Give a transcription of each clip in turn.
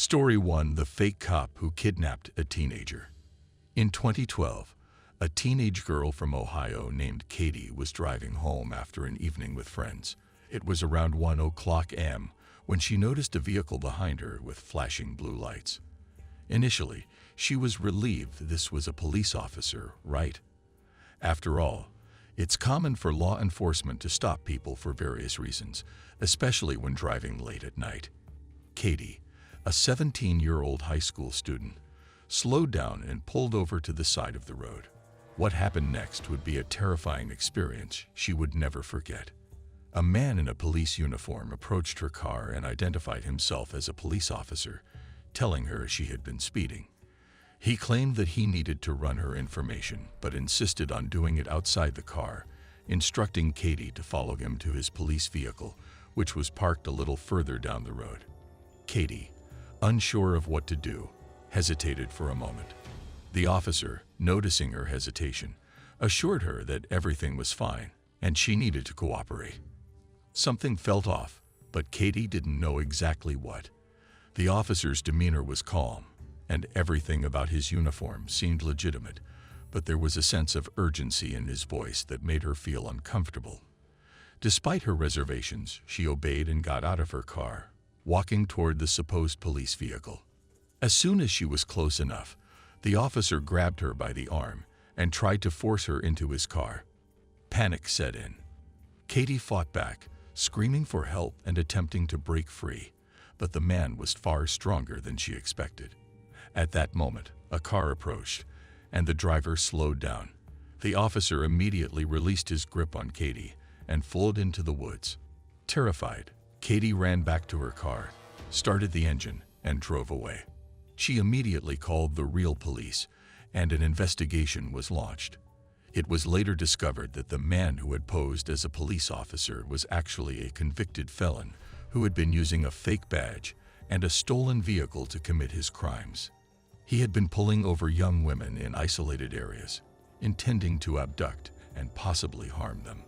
Story 1: The Fake Cop Who Kidnapped a Teenager. In 2012, a teenage girl from Ohio named Katie was driving home after an evening with friends. It was around 1:00 a.m. when she noticed a vehicle behind her with flashing blue lights. Initially, she was relieved this was a police officer, right? After all, it's common for law enforcement to stop people for various reasons, especially when driving late at night. Katie, a 17-year-old high school student, slowed down and pulled over to the side of the road. What happened next would be a terrifying experience she would never forget. A man in a police uniform approached her car and identified himself as a police officer, telling her she had been speeding. He claimed that he needed to run her information, but insisted on doing it outside the car, instructing Katie to follow him to his police vehicle, which was parked a little further down the road. Katie, unsure of what to do, hesitated for a moment. The officer, noticing her hesitation, assured her that everything was fine and she needed to cooperate. Something felt off, but Katie didn't know exactly what. The officer's demeanor was calm, and everything about his uniform seemed legitimate, but there was a sense of urgency in his voice that made her feel uncomfortable. Despite her reservations, she obeyed and got out of her car, walking toward the supposed police vehicle. As soon as she was close enough, the officer grabbed her by the arm and tried to force her into his car. Panic set in. Katie fought back, screaming for help and attempting to break free, but the man was far stronger than she expected. At that moment, a car approached, and the driver slowed down. The officer immediately released his grip on Katie and fled into the woods. Terrified, Katie ran back to her car, started the engine, and drove away. She immediately called the real police, and an investigation was launched. It was later discovered that the man who had posed as a police officer was actually a convicted felon who had been using a fake badge and a stolen vehicle to commit his crimes. He had been pulling over young women in isolated areas, intending to abduct and possibly harm them.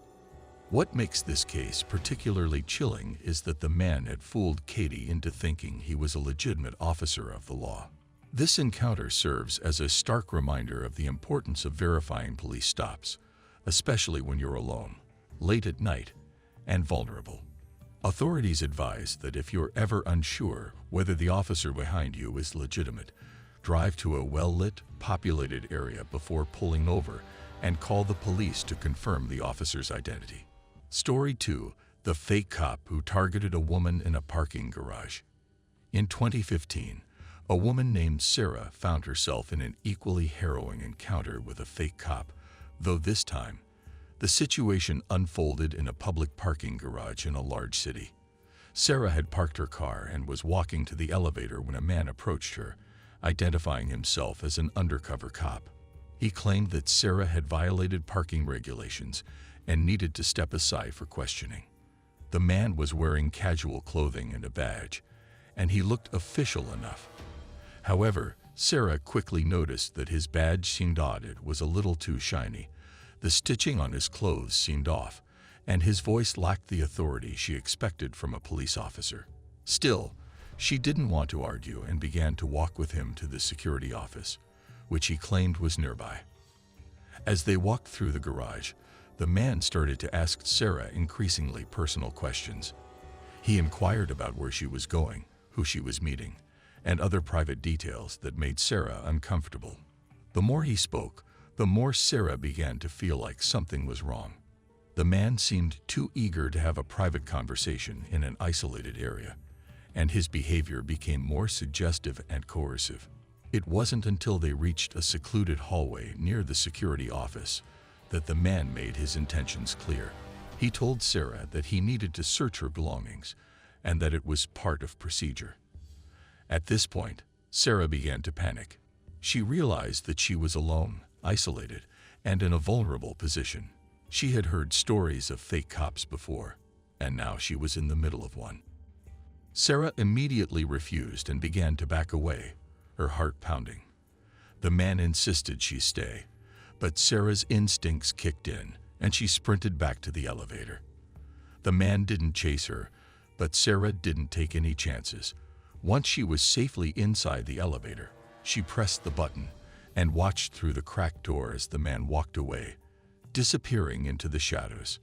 What makes this case particularly chilling is that the man had fooled Katie into thinking he was a legitimate officer of the law. This encounter serves as a stark reminder of the importance of verifying police stops, especially when you're alone, late at night, and vulnerable. Authorities advise that if you're ever unsure whether the officer behind you is legitimate, drive to a well-lit, populated area before pulling over and call the police to confirm the officer's identity. Story 2: The Fake Cop Who Targeted a Woman in a Parking Garage. In 2015, a woman named Sarah found herself in an equally harrowing encounter with a fake cop, though this time, the situation unfolded in a public parking garage in a large city. Sarah had parked her car and was walking to the elevator when a man approached her, identifying himself as an undercover cop. He claimed that Sarah had violated parking regulations and needed to step aside for questioning. The man was wearing casual clothing and a badge, and he looked official enough. However, Sarah quickly noticed that his badge seemed odd. It was a little too shiny, the stitching on his clothes seemed off, and his voice lacked the authority she expected from a police officer. Still, she didn't want to argue and began to walk with him to the security office, which he claimed was nearby. As they walked through the garage, the man started to ask Sarah increasingly personal questions. He inquired about where she was going, who she was meeting, and other private details that made Sarah uncomfortable. The more he spoke, the more Sarah began to feel like something was wrong. The man seemed too eager to have a private conversation in an isolated area, and his behavior became more suggestive and coercive. It wasn't until they reached a secluded hallway near the security office that the man made his intentions clear. He told Sarah that he needed to search her belongings and that it was part of procedure. At this point, Sarah began to panic. She realized that she was alone, isolated, and in a vulnerable position. She had heard stories of fake cops before, and now she was in the middle of one. Sarah immediately refused and began to back away, her heart pounding. The man insisted she stay, but Sarah's instincts kicked in, and she sprinted back to the elevator. The man didn't chase her, but Sarah didn't take any chances. Once she was safely inside the elevator, she pressed the button and watched through the cracked door as the man walked away, disappearing into the shadows.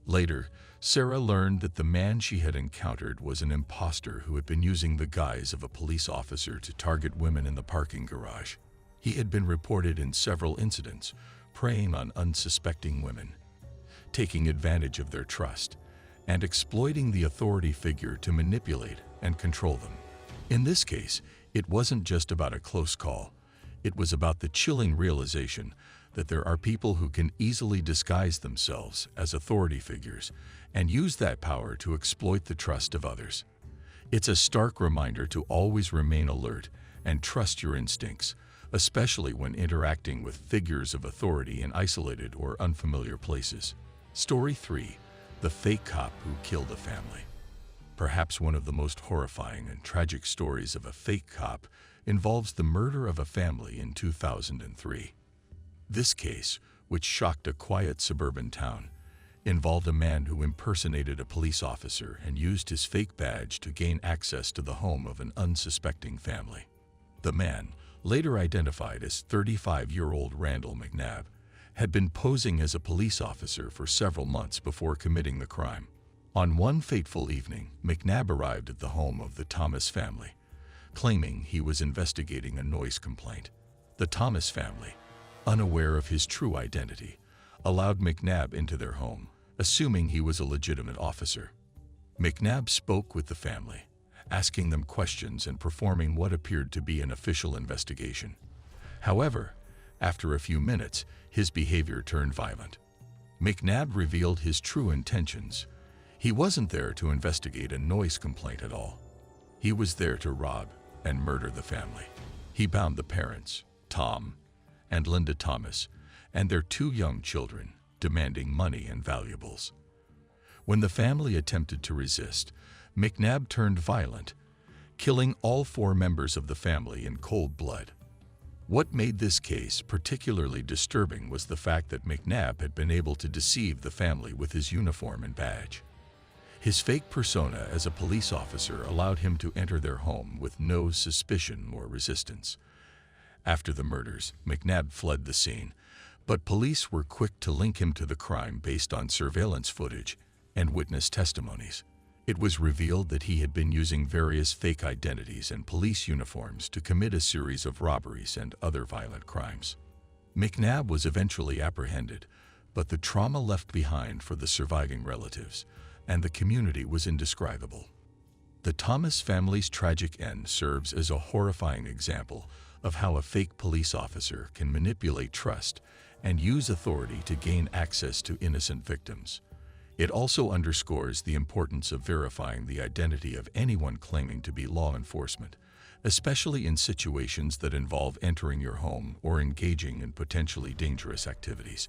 Later, Sarah learned that the man she had encountered was an imposter who had been using the guise of a police officer to target women in the parking garage. He had been reported in several incidents, preying on unsuspecting women, taking advantage of their trust, and exploiting the authority figure to manipulate and control them. In this case, it wasn't just about a close call. It was about the chilling realization that there are people who can easily disguise themselves as authority figures and use that power to exploit the trust of others. It's a stark reminder to always remain alert and trust your instincts, especially when interacting with figures of authority in isolated or unfamiliar places. Story 3: The Fake Cop Who Killed a Family. Perhaps one of the most horrifying and tragic stories of a fake cop involves the murder of a family in 2003. This case, which shocked a quiet suburban town, involved a man who impersonated a police officer and used his fake badge to gain access to the home of an unsuspecting family. The man, later identified as 35-year-old Randall McNabb, had been posing as a police officer for several months before committing the crime. On one fateful evening, McNabb arrived at the home of the Thomas family, claiming he was investigating a noise complaint. The Thomas family, unaware of his true identity, allowed McNabb into their home, assuming he was a legitimate officer. McNabb spoke with the family, asking them questions and performing what appeared to be an official investigation. However, after a few minutes, his behavior turned violent. McNabb revealed his true intentions. He wasn't there to investigate a noise complaint at all. He was there to rob and murder the family. He bound the parents, Tom and Linda Thomas, and their 2 young children, demanding money and valuables. When the family attempted to resist, McNabb turned violent, killing all 4 members of the family in cold blood. What made this case particularly disturbing was the fact that McNabb had been able to deceive the family with his uniform and badge. His fake persona as a police officer allowed him to enter their home with no suspicion or resistance. After the murders, McNabb fled the scene, but police were quick to link him to the crime based on surveillance footage and witness testimonies. It was revealed that he had been using various fake identities and police uniforms to commit a series of robberies and other violent crimes. McNabb was eventually apprehended, but the trauma left behind for the surviving relatives and the community was indescribable. The Thomas family's tragic end serves as a horrifying example of how a fake police officer can manipulate trust and use authority to gain access to innocent victims. It also underscores the importance of verifying the identity of anyone claiming to be law enforcement, especially in situations that involve entering your home or engaging in potentially dangerous activities.